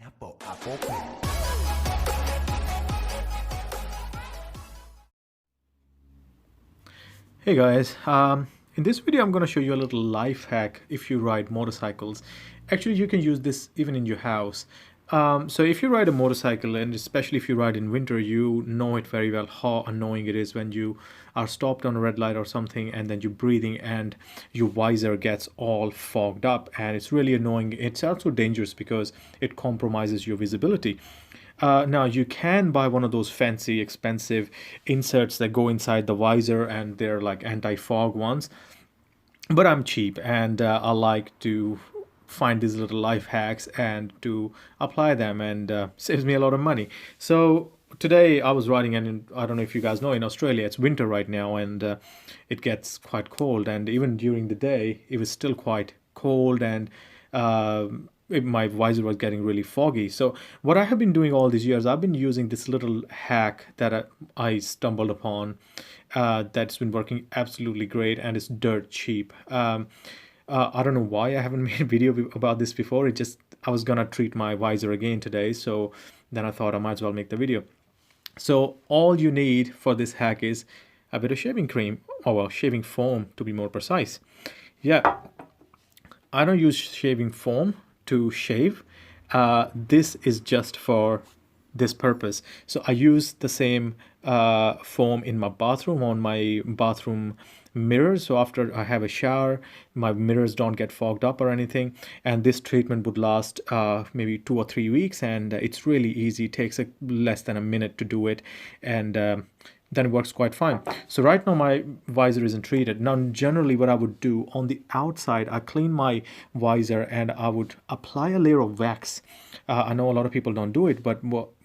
Apple Pen. Hey guys, in this video I'm going to show you a little life hack if you ride motorcycles. Actually, you can use this even in your house. So if you ride a motorcycle, and especially if you ride in winter, you know it very well how annoying it is when you are stopped on a red light or something and then you're breathing and your visor gets all fogged up, and it's really annoying. It's also dangerous because it compromises your visibility. Now you can buy one of those fancy expensive inserts that go inside the visor, and they're like anti-fog ones, but I'm cheap and I like to find these little life hacks and to apply them, and saves me a lot of money. So today I was riding, and I don't know if you guys know, in Australia it's winter right now, and it gets quite cold, and even during the day it was still quite cold, and my visor was getting really foggy. So what I have been doing all these years, I've been using this little hack that I stumbled upon, that's been working absolutely great, and it's dirt cheap. I don't know why I haven't made a video about this before. I was gonna treat my visor again today, so then I thought I might as well make the video. So all you need for this hack is a bit of shaving cream, or well, shaving foam to be more precise. Yeah, I don't use shaving foam to shave. This is just for this purpose. So I use the same foam in my bathroom, on my bathroom mirrors. So after I have a shower, my mirrors don't get fogged up or anything. And this treatment would last maybe 2 or 3 weeks, and it's really easy. It takes less than a minute to do it, and then it works quite fine. So right now my visor isn't treated. Now generally what I would do on the outside, I clean my visor and I would apply a layer of wax. I know a lot of people don't do it, but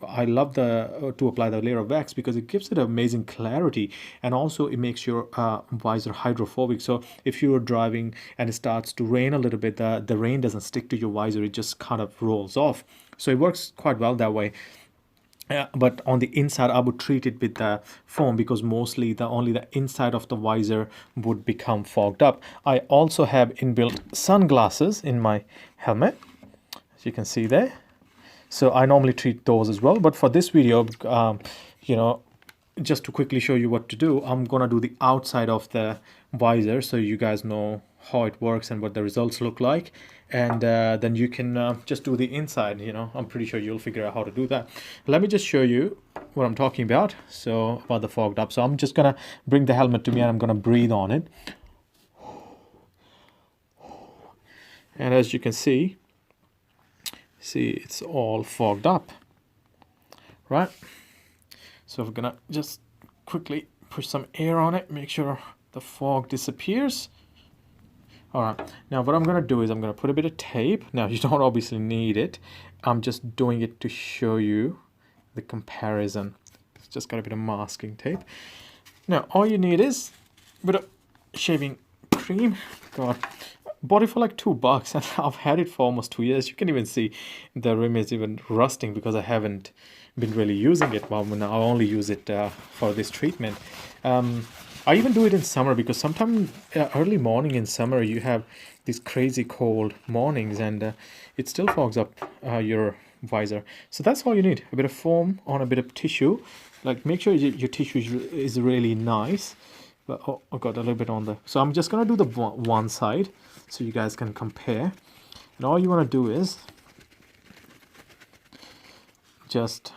I love to apply the layer of wax because it gives it amazing clarity, and also it makes your visor hydrophobic. So if you're driving and it starts to rain a little bit, the rain doesn't stick to your visor, it just kind of rolls off. So it works quite well that way. But on the inside I would treat it with the foam, because mostly only the inside of the visor would become fogged up. I also have inbuilt sunglasses in my helmet, as you can see there. So I normally treat those as well, but for this video, just to quickly show you what to do, I'm gonna do the outside of the visor so you guys know how it works and what the results look like, and then you can just do the inside. I'm pretty sure you'll figure out how to do that. Let me just show you what I'm talking about. So about the fogged up, so I'm just gonna bring the helmet to me and I'm gonna breathe on it, and as you can see it's all fogged up, right? So we're gonna just quickly push some air on it, make sure the fog disappears. All right, now what I'm gonna do is I'm gonna put a bit of tape. Now you don't obviously need it. I'm just doing it to show you the comparison. It's just got a bit of masking tape. Now all you need is a bit of shaving cream. God, bought it for like $2, and I've had it for almost 2 years. You can even see the rim is even rusting because I haven't been really using it. Well, now I only use it for this treatment. I even do it in summer, because sometimes early morning in summer you have these crazy cold mornings, and it still fogs up your visor. So that's all you need: a bit of foam on a bit of tissue. Like, make sure your tissue is really nice. But I got a little bit on the, so I'm just gonna do the one side so you guys can compare. And all you want to do is just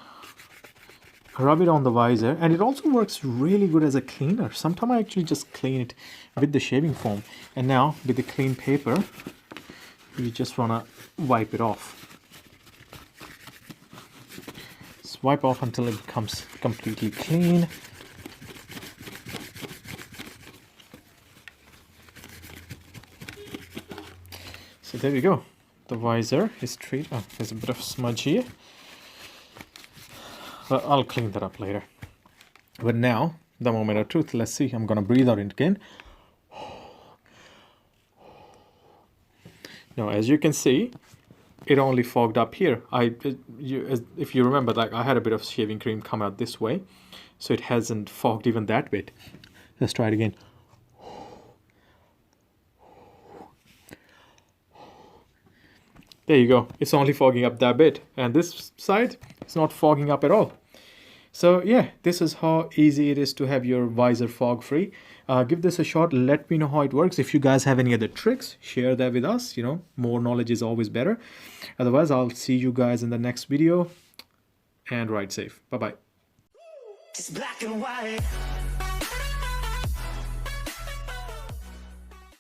rub it on the visor, and it also works really good as a cleaner. Sometimes I actually just clean it with the shaving foam, and now with the clean paper you just want to wipe it off. Just wipe off until it becomes completely clean. So there we go, the visor is treated. Oh, there's a bit of smudge here, but I'll clean that up later. But now, the moment of truth. Let's see. I'm gonna breathe out again. Now, as you can see, it only fogged up here. If you remember, like, I had a bit of shaving cream come out this way, so it hasn't fogged even that bit. Let's try it again. There you go. It's only fogging up that bit. And this side, it's not fogging up at all. So yeah, this is how easy it is to have your visor fog free. Give this a shot. Let me know how it works. If you guys have any other tricks, share that with us. You know, more knowledge is always better. Otherwise, I'll see you guys in the next video, and ride safe. Bye bye. It's black and white.